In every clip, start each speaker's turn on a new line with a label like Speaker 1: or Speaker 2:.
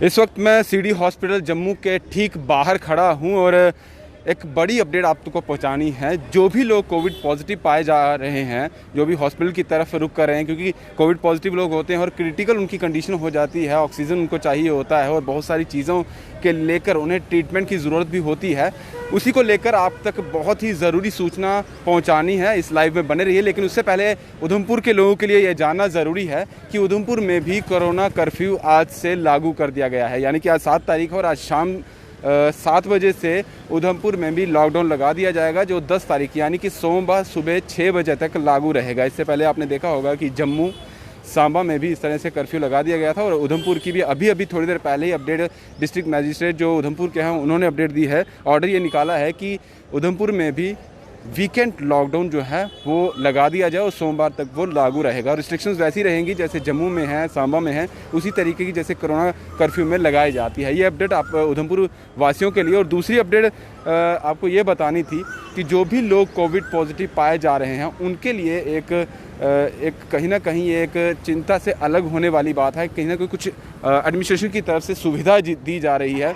Speaker 1: इस वक्त मैं सीडी हॉस्पिटल जम्मू के ठीक बाहर खड़ा हूं और एक बड़ी अपडेट आपको पहुंचानी है। जो भी लोग कोविड पॉजिटिव पाए जा रहे हैं, जो भी हॉस्पिटल की तरफ रुख कर रहे हैं, क्योंकि कोविड पॉजिटिव लोग होते हैं और क्रिटिकल उनकी कंडीशन हो जाती है, ऑक्सीजन उनको चाहिए होता है और बहुत सारी चीज़ों के लेकर उन्हें ट्रीटमेंट की ज़रूरत भी होती है। उसी को लेकर आप तक बहुत ही ज़रूरी सूचना पहुंचानी है। इस लाइव में बने रहिए। लेकिन उससे पहले उधमपुर के लोगों के लिए यह जानना ज़रूरी है कि उधमपुर में भी कोरोना कर्फ्यू आज से लागू कर दिया गया है। यानी कि आज 7 तारीख और आज शाम 7 बजे से उधमपुर में भी लॉकडाउन लगा दिया जाएगा, जो 10 तारीख यानी कि सोमवार सुबह 6 बजे तक लागू रहेगा। इससे पहले आपने देखा होगा कि जम्मू सांबा में भी इस तरह से कर्फ्यू लगा दिया गया था और उधमपुर की भी अभी थोड़ी देर पहले ही अपडेट डिस्ट्रिक्ट मजिस्ट्रेट जो उधमपुर के हैं उन्होंने अपडेट दी है। ऑर्डर ये निकाला है कि उधमपुर में भी वीकेंड लॉकडाउन जो है वो लगा दिया जाए और सोमवार तक वो लागू रहेगा। रिस्ट्रिक्शंस वैसी रहेंगी जैसे जम्मू में है, सांबा में है, उसी तरीके की जैसे कोरोना कर्फ्यू में लगाई जाती है। ये अपडेट आप उधमपुर वासियों के लिए। और दूसरी अपडेट आपको ये बतानी थी कि जो भी लोग कोविड पॉजिटिव पाए जा रहे हैं उनके लिए एक कहीं ना कहीं एक चिंता से अलग होने वाली बात है। कहीं ना कहीं कुछ एडमिनिस्ट्रेशन की तरफ से सुविधा दी जा रही है।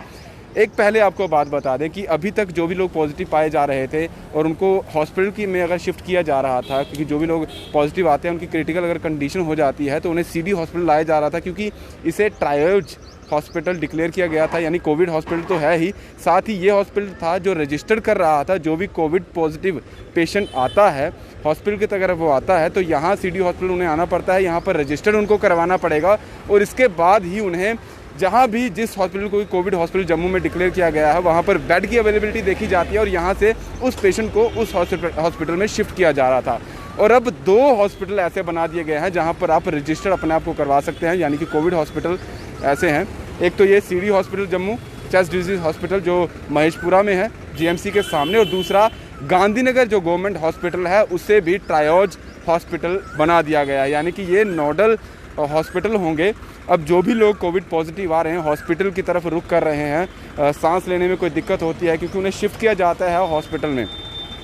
Speaker 1: एक पहले आपको बात बता दें कि अभी तक जो भी लोग पॉजिटिव पाए जा रहे थे और उनको हॉस्पिटल में अगर शिफ्ट किया जा रहा था, क्योंकि जो भी लोग पॉजिटिव आते हैं उनकी क्रिटिकल अगर कंडीशन हो जाती है तो उन्हें सीडी हॉस्पिटल लाया जा रहा था, क्योंकि इसे ट्रायज हॉस्पिटल डिक्लेयर किया गया था। यानी कोविड हॉस्पिटल तो है ही, साथ ही ये हॉस्पिटल था जो रजिस्टर्ड कर रहा था जो भी कोविड पॉजिटिव पेशेंट आता है हॉस्पिटल की तरफ वो आता है तो यहाँ सीडी हॉस्पिटल उन्हें आना पड़ता है, यहाँ पर रजिस्टर्ड उनको करवाना पड़ेगा और इसके बाद ही उन्हें जहाँ भी जिस हॉस्पिटल को कोविड हॉस्पिटल जम्मू में डिक्लेयर किया गया है वहाँ पर बेड की अवेलेबिलिटी देखी जाती है और यहाँ से उस पेशेंट को उस हॉस्पिटल में शिफ्ट किया जा रहा था। और अब 2 हॉस्पिटल ऐसे बना दिए गए हैं जहाँ पर आप रजिस्टर्ड अपने आप को करवा सकते हैं। यानी कि कोविड हॉस्पिटल ऐसे हैं, एक तो ये CD hospital Jammu chest disease hospital जो महेशपुरा में है जीएमसी के सामने, और दूसरा गांधीनगर जो गवर्नमेंट हॉस्पिटल है उसे भी ट्रायोज हॉस्पिटल बना दिया गया है। यानी कि ये नोडल हॉस्पिटल होंगे। अब जो भी लोग कोविड पॉजिटिव आ रहे हैं हॉस्पिटल की तरफ रुख कर रहे हैं, सांस लेने में कोई दिक्कत होती है क्योंकि उन्हें शिफ्ट किया जाता है हॉस्पिटल में,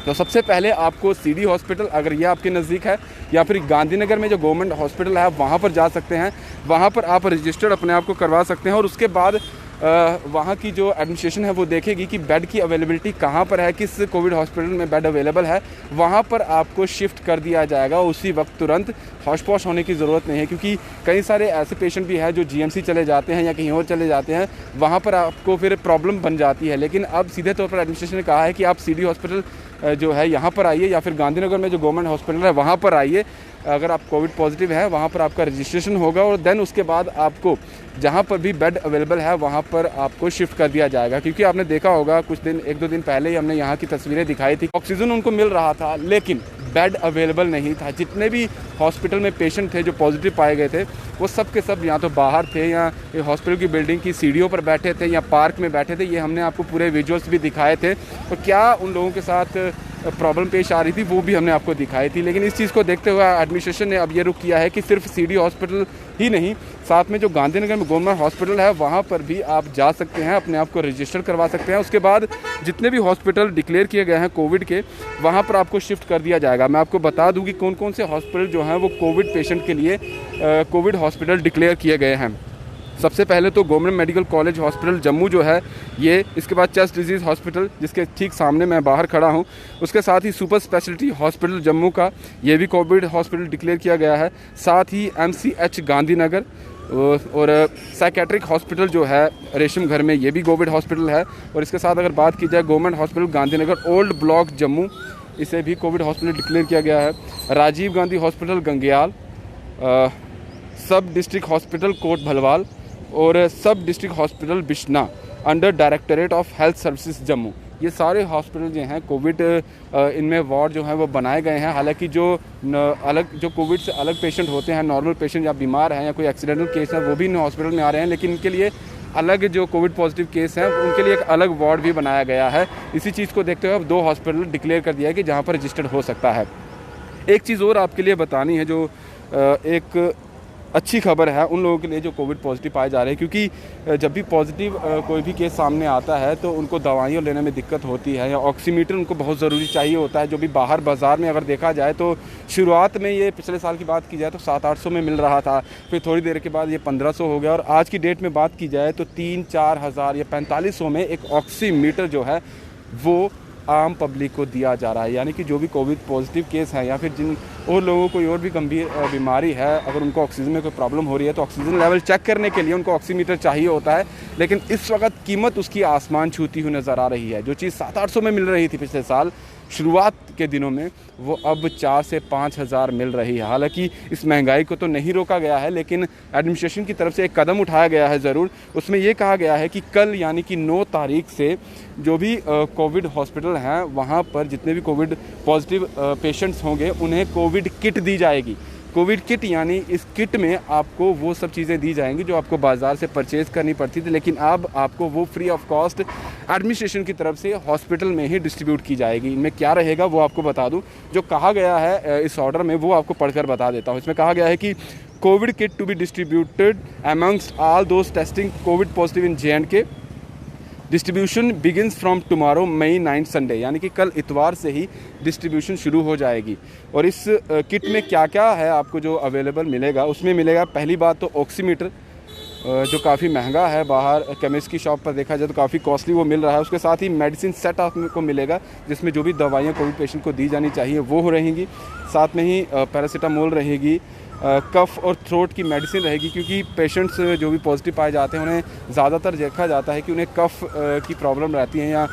Speaker 1: तो सबसे पहले आपको सीडी हॉस्पिटल अगर ये आपके नज़दीक है या फिर गांधीनगर में जो गवर्नमेंट हॉस्पिटल है वहाँ पर जा सकते हैं। वहाँ पर आप रजिस्टर्ड अपने आप को करवा सकते हैं और उसके बाद वहाँ की जो एडमिनिस्ट्रेशन है वो देखेगी कि बेड की अवेलेबिलिटी कहाँ पर है, किस कोविड हॉस्पिटल में बेड अवेलेबल है, वहाँ पर आपको शिफ्ट कर दिया जाएगा उसी वक्त। तुरंत हौश पौश होने की ज़रूरत नहीं है, क्योंकि कई सारे ऐसे पेशेंट भी हैं जो जीएमसी चले जाते हैं या कहीं और चले जाते हैं, वहाँ पर आपको फिर प्रॉब्लम बन जाती है। लेकिन अब सीधे तौर पर एडमिनिस्ट्रेशन ने कहा है कि आप सीडी हॉस्पिटल जो है यहाँ पर आइए या फिर गांधीनगर में जो गवर्नमेंट हॉस्पिटल है वहाँ पर आइए। अगर आप कोविड पॉजिटिव है वहाँ पर आपका रजिस्ट्रेशन होगा और देन उसके बाद आपको जहाँ पर भी बेड अवेलेबल है वहाँ पर आपको शिफ्ट कर दिया जाएगा। क्योंकि आपने देखा होगा कुछ दिन 1-2 दिन पहले ही हमने यहाँ की तस्वीरें दिखाई थी, ऑक्सीजन उनको मिल रहा था लेकिन बेड अवेलेबल नहीं था। जितने भी हॉस्पिटल में पेशेंट थे जो पॉजिटिव पाए गए थे वो सब के सब या तो बाहर थे या हॉस्पिटल की बिल्डिंग की सीढ़ियों पर बैठे थे या पार्क में बैठे थे। ये हमने आपको पूरे विजुअल्स भी दिखाए थे और क्या उन लोगों के साथ प्रॉब्लम पेश आ रही थी वो भी हमने आपको दिखाई थी। लेकिन इस चीज़ को देखते हुए एडमिनिस्ट्रेशन ने अब ये रुख किया है कि सिर्फ सीडी हॉस्पिटल ही नहीं, साथ में जो गांधीनगर में गवर्नमेंट हॉस्पिटल है वहाँ पर भी आप जा सकते हैं, अपने आप को रजिस्टर करवा सकते हैं। उसके बाद जितने भी हॉस्पिटल डिक्लेयर किए गए हैं कोविड के वहाँ पर आपको शिफ्ट कर दिया जाएगा। मैं आपको बता दूँ कि कौन कौन से हॉस्पिटल जो हैं वो कोविड पेशेंट के लिए कोविड हॉस्पिटल डिक्लेयर किए गए हैं। सबसे पहले तो government medical college hospital Jammu जो है ये, इसके बाद चेस्ट डिजीज़ हॉस्पिटल जिसके ठीक सामने मैं बाहर खड़ा हूँ, उसके साथ ही सुपर स्पेशलिटी हॉस्पिटल जम्मू का ये भी कोविड हॉस्पिटल डिक्लेयर किया गया है। साथ ही MCH गांधीनगर और साइकेट्रिक हॉस्पिटल जो है रेशम घर में ये भी कोविड हॉस्पिटल है। और इसके साथ अगर बात की जाए government hospital Gandhinagar old block Jammu, इसे भी कोविड हॉस्पिटल डिक्लेयर किया गया है। राजीव गांधी हॉस्पिटल गंगयाल, सब डिस्ट्रिक्ट हॉस्पिटल कोट भलवाल और सब district hospital Bishna under directorate of health services Jammu, ये सारे हॉस्पिटल जो हैं कोविड इनमें वार्ड जो हैं वो बनाए गए हैं। हालांकि जो कोविड से अलग पेशेंट होते हैं, नॉर्मल पेशेंट या बीमार हैं या कोई एक्सीडेंटल केस है वो भी इन हॉस्पिटल में आ रहे हैं, लेकिन इनके लिए अलग जो कोविड पॉजिटिव केस हैं उनके लिए एक अलग वार्ड भी बनाया गया है। इसी चीज़ को देखते हुए अब 2 हॉस्पिटल डिक्लेयर कर दिया है कि जहाँ पर रजिस्टर्ड हो सकता है। एक चीज़ और आपके लिए बतानी है, जो एक अच्छी खबर है उन लोगों के लिए जो कोविड पॉजिटिव पाए जा रहे हैं, क्योंकि जब भी पॉजिटिव कोई भी केस सामने आता है तो उनको दवाइयाँ लेने में दिक्कत होती है, या ऑक्सीमीटर उनको बहुत ज़रूरी चाहिए होता है, जो भी बाहर बाज़ार में अगर देखा जाए तो शुरुआत में ये पिछले साल की बात की जाए तो 700-800 में मिल रहा था, फिर थोड़ी देर के बाद ये 1500 हो गया, और आज की डेट में बात की जाए तो 3-4 हज़ार या 4500 में एक ऑक्सीमीटर जो है वो आम पब्लिक को दिया जा रहा है। यानी कि जो भी कोविड पॉजिटिव केस हैं या फिर जिन और लोगों को और भी गंभीर बीमारी है, अगर उनको ऑक्सीजन में कोई प्रॉब्लम हो रही है तो ऑक्सीजन लेवल चेक करने के लिए उनको ऑक्सीमीटर चाहिए होता है। लेकिन इस वक्त कीमत उसकी आसमान छूती हुई नज़र आ रही है। जो चीज़ 700-800 में मिल रही थी पिछले साल शुरुआत के दिनों में, वो अब 4 से 5 हज़ार मिल रही है। हालांकि इस महंगाई को तो नहीं रोका गया है, लेकिन एडमिनिस्ट्रेशन की तरफ से एक कदम उठाया गया है ज़रूर। उसमें ये कहा गया है कि कल यानी कि 9 तारीख से जो भी कोविड हॉस्पिटल हैं वहाँ पर जितने भी कोविड पॉजिटिव पेशेंट्स होंगे उन्हें कोविड किट दी जाएगी। कोविड किट यानी इस किट में आपको वो सब चीज़ें दी जाएंगी जो आपको बाज़ार से परचेज़ करनी पड़ती थी, लेकिन अब आपको वो फ्री ऑफ कॉस्ट एडमिनिस्ट्रेशन की तरफ से हॉस्पिटल में ही डिस्ट्रीब्यूट की जाएगी। इनमें क्या रहेगा वो आपको बता दूं। जो कहा गया है इस ऑर्डर में वो आपको पढ़कर बता देता हूं। इसमें कहा गया है कि Covid kit to be distributed amongst all those testing Covid positive in J&K। Distribution begins from tomorrow May 9 Sunday, यानी कि कल इतवार से ही डिस्ट्रीब्यूशन शुरू हो जाएगी। और इस किट में क्या क्या है आपको जो अवेलेबल मिलेगा, उसमें मिलेगा पहली बात तो ऑक्सीमीटर, जो काफ़ी महंगा है, बाहर केमिस्ट की शॉप पर देखा जाए तो काफ़ी कॉस्टली वो मिल रहा है। उसके साथ ही मेडिसिन सेट आपको मिलेगा जिसमें जो भी दवाइयाँ कोविड पेशेंट को दी जानी चाहिए वो रहेंगी। साथ में ही पैरासीटामोल रहेगी, कफ और थ्रोट की मेडिसिन रहेगी, क्योंकि पेशेंट्स जो भी पॉजिटिव पाए जाते हैं उन्हें ज़्यादातर देखा जाता है कि उन्हें कफ की प्रॉब्लम रहती है या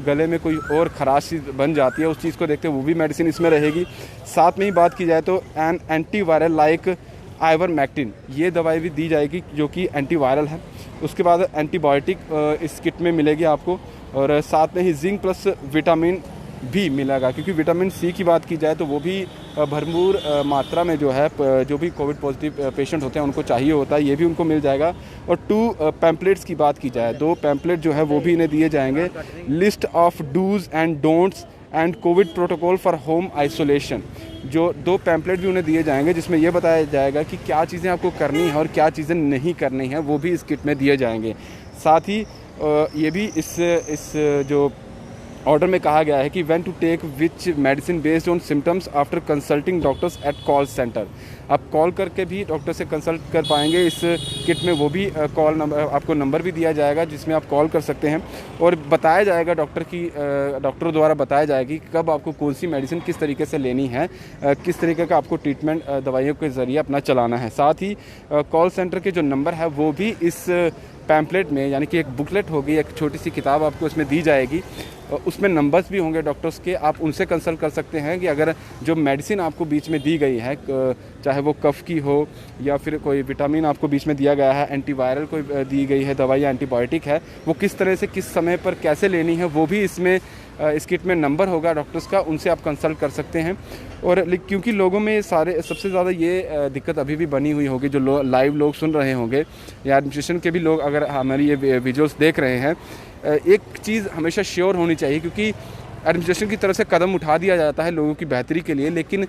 Speaker 1: गले में कोई और खराश सी बन जाती है। उस चीज़ को देखते हुए वो भी मेडिसिन इसमें रहेगी। साथ में ही बात की जाए तो एन एंटीवायरल लाइक आइवरमेक्टिन, ये दवाई भी दी जाएगी जो कि एंटीवायरल है। उसके बाद एंटीबायोटिक इस किट में मिलेगी आपको, और साथ में ही जिंक प्लस विटामिन भी मिलेगा, क्योंकि विटामिन सी की बात की जाए तो वो भी भरपूर मात्रा में जो है जो भी कोविड पॉजिटिव पेशेंट होते हैं उनको चाहिए होता है, ये भी उनको मिल जाएगा। और 2 पैम्पलेट्स की बात की जाए, 2 पैम्पलेट जो है वो भी इन्हें दिए जाएंगे, list of dos and don'ts and Covid protocol for home isolation. जो 2 पैम्पलेट भी उन्हें दिए जाएंगे जिसमें यह बताया जाएगा कि क्या चीज़ें आपको करनी है और क्या चीज़ें नहीं करनी है, वो भी इस किट में दिए जाएंगे। साथ ही ये भी इस जो ऑर्डर में कहा गया है कि when to take which medicine based on symptoms after consulting doctors at call centre. आप कॉल करके भी डॉक्टर से कंसल्ट कर पाएंगे। इस किट में वो भी कॉल नंबर, आपको नंबर भी दिया जाएगा जिसमें आप कॉल कर सकते हैं, और बताया जाएगा डॉक्टर द्वारा बताया जाएगा कि कब आपको कौन सी मेडिसिन किस तरीके से लेनी है, किस तरीके का आपको ट्रीटमेंट दवाइयों के ज़रिए अपना चलाना है। साथ ही कॉल सेंटर के जो नंबर है वो भी इस पैम्पलेट में, यानी कि एक बुकलेट होगी, एक छोटी सी किताब आपको इसमें दी जाएगी, उसमें नंबर्स भी होंगे डॉक्टर्स के। आप उनसे कंसल्ट कर सकते हैं कि अगर जो मेडिसिन आपको बीच में दी गई है, चाहे वो कफ की हो या फिर कोई विटामिन आपको बीच में दिया गया है, एंटीवायरल कोई दी गई है दवाई या एंटीबायोटिक है, वो किस तरह से किस समय पर कैसे लेनी है, वो भी इसमें इस किट में नंबर होगा डॉक्टर्स का, उनसे आप कंसल्ट कर सकते हैं। और क्योंकि लोगों में सबसे ज़्यादा ये दिक्कत अभी भी बनी हुई होगी, जो लाइव लोग सुन रहे होंगे या एडमिनिस्ट्रेशन के भी लोग अगर हमारी ये वीडियोस देख रहे हैं, एक चीज़ हमेशा श्योर होनी चाहिए, क्योंकि एडमिनिस्ट्रेशन की तरफ से कदम उठा दिया जाता है लोगों की बेहतरी के लिए, लेकिन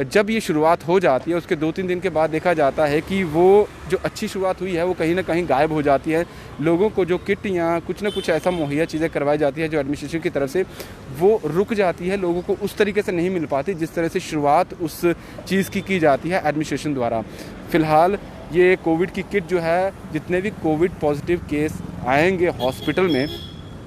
Speaker 1: जब ये शुरुआत हो जाती है उसके 2-3 दिन के बाद देखा जाता है कि वो जो अच्छी शुरुआत हुई है वो कहीं ना कहीं गायब हो जाती है। लोगों को जो किट या कुछ ना कुछ ऐसा मुहैया चीज़ें करवाई जाती है जो एडमिनिस्ट्रेशन की तरफ से, वो रुक जाती है, लोगों को उस तरीके से नहीं मिल पाती जिस तरह से शुरुआत उस चीज़ की जाती है एडमिनिस्ट्रेशन द्वारा। फ़िलहाल ये कोविड की किट जो है, जितने भी कोविड पॉजिटिव केस आएंगे हॉस्पिटल में,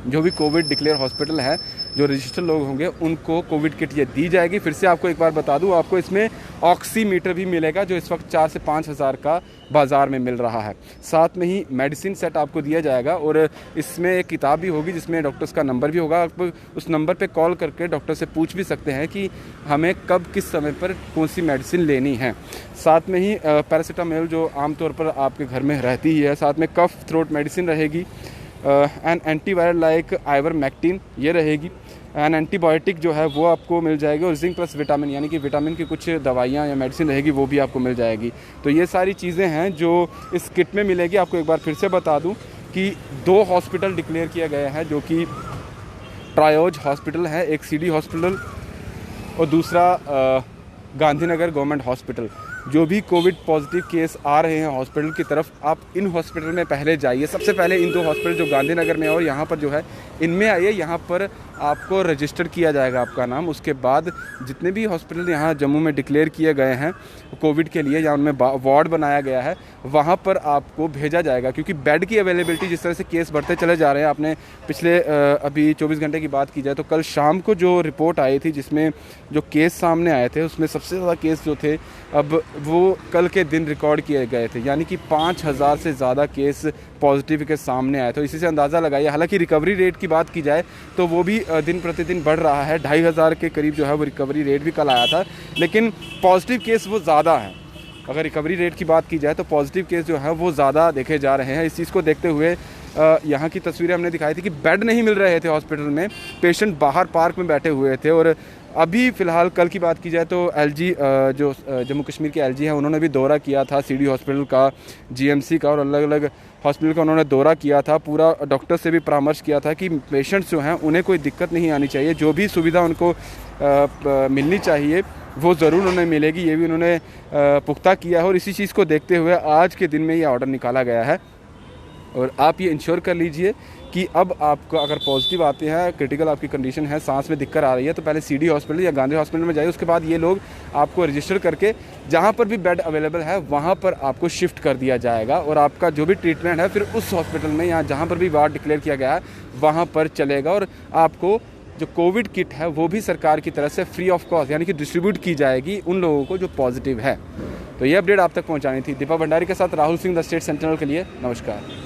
Speaker 1: जो भी कोविड डिक्लेयर हॉस्पिटल है, जो रजिस्टर लोग होंगे उनको कोविड किट ये दी जाएगी। फिर से आपको एक बार बता दूं, आपको इसमें ऑक्सीमीटर भी मिलेगा जो इस वक्त 4 से 5 हज़ार का बाज़ार में मिल रहा है। साथ में ही मेडिसिन सेट आपको दिया जाएगा, और इसमें एक किताब भी होगी जिसमें डॉक्टर्स का नंबर भी होगा। आप उस नंबर पे कॉल करके डॉक्टर से पूछ भी सकते हैं कि हमें कब किस समय पर कौन सी मेडिसिन लेनी है। साथ में ही पैरासीटामोल जो आमतौर पर आपके घर में रहती ही है, साथ में कफ थ्रोट मेडिसिन रहेगी, एन एंटीवायरल लाइक आइवरमेक्टिन ये रहेगी, एन एंटीबायोटिक जो है वो आपको मिल जाएगी, और जिंक प्लस विटामिन यानी कि विटामिन की कुछ दवाइयाँ या मेडिसिन रहेगी वो भी आपको मिल जाएगी। तो ये सारी चीज़ें हैं जो इस किट में मिलेगी। आपको एक बार फिर से बता दूं कि 2 हॉस्पिटल डिक्लेयर किए गए हैं, जो कि ट्रायोज हॉस्पिटल है, एक CD हॉस्पिटल और दूसरा गांधीनगर गवर्नमेंट हॉस्पिटल। जो भी कोविड पॉजिटिव केस आ रहे हैं हॉस्पिटल की तरफ, आप इन हॉस्पिटल में पहले जाइए। सबसे पहले इन 2 हॉस्पिटल जो गांधीनगर में है और यहाँ पर जो है, इनमें आइए। यहाँ पर आपको रजिस्टर किया जाएगा आपका नाम। उसके बाद जितने भी हॉस्पिटल यहाँ जम्मू में डिक्लेयर किए गए हैं कोविड के लिए या उनमें वार्ड बनाया गया है, वहाँ पर आपको भेजा जाएगा। क्योंकि बेड की अवेलेबिलिटी, जिस तरह से केस बढ़ते चले जा रहे हैं, आपने पिछले अभी 24 घंटे की बात की जाए तो कल शाम को जो रिपोर्ट आई थी जिसमें जो केस सामने आए थे, उसमें सबसे ज़्यादा केस जो थे अब वो कल के दिन रिकॉर्ड किए गए थे। यानी कि 5000 से ज़्यादा केस पॉजिटिव के सामने आए। तो इसी से अंदाज़ा लगाइए। हालांकि रिकवरी रेट की बात की जाए तो वो भी दिन प्रतिदिन बढ़ रहा है। 2500 के करीब जो है वो रिकवरी रेट भी कल आया था, लेकिन पॉजिटिव केस वो ज़्यादा हैं। अगर रिकवरी रेट की बात की जाए तो पॉजिटिव केस जो है वो ज़्यादा देखे जा रहे हैं। इस चीज़ को देखते हुए यहाँ की तस्वीरें हमने दिखाई थी कि बेड नहीं मिल रहे थे हॉस्पिटल में, पेशेंट बाहर पार्क में बैठे हुए थे। और अभी फ़िलहाल कल की बात की जाए तो एलजी जो जम्मू कश्मीर के एलजी हैं, उन्होंने भी दौरा किया था सीडी हॉस्पिटल का, जीएमसी का और अलग अलग हॉस्पिटल का उन्होंने दौरा किया था। पूरा डॉक्टर से भी परामर्श किया था कि पेशेंट्स जो हैं उन्हें कोई दिक्कत नहीं आनी चाहिए, जो भी सुविधा उनको मिलनी चाहिए वो ज़रूर उन्हें मिलेगी। ये भी उन्होंने पुख्ता किया है। और इसी चीज़ को देखते हुए आज के दिन में ये ऑर्डर निकाला गया है। और आप ये इंश्योर कर लीजिए कि अब आपको अगर पॉजिटिव आते हैं, क्रिटिकल आपकी कंडीशन है, सांस में दिक्कत आ रही है, तो पहले सीडी हॉस्पिटल या गांधी हॉस्पिटल में जाइए। उसके बाद ये लोग आपको रजिस्टर करके जहाँ पर भी बेड अवेलेबल है वहाँ पर आपको शिफ्ट कर दिया जाएगा। और आपका जो भी ट्रीटमेंट है फिर उस हॉस्पिटल में या जहाँ पर भी वार्ड डिक्लेयर किया गया है वहाँ पर चलेगा। और आपको जो कोविड किट है वो भी सरकार की तरफ से फ्री ऑफ कॉस्ट यानी कि डिस्ट्रीब्यूट की जाएगी उन लोगों को जो पॉजिटिव है। तो ये अपडेट आप तक पहुँचानी थी। दीपा भंडारी के साथ Rahul Singh, the state sentinel के लिए नमस्कार।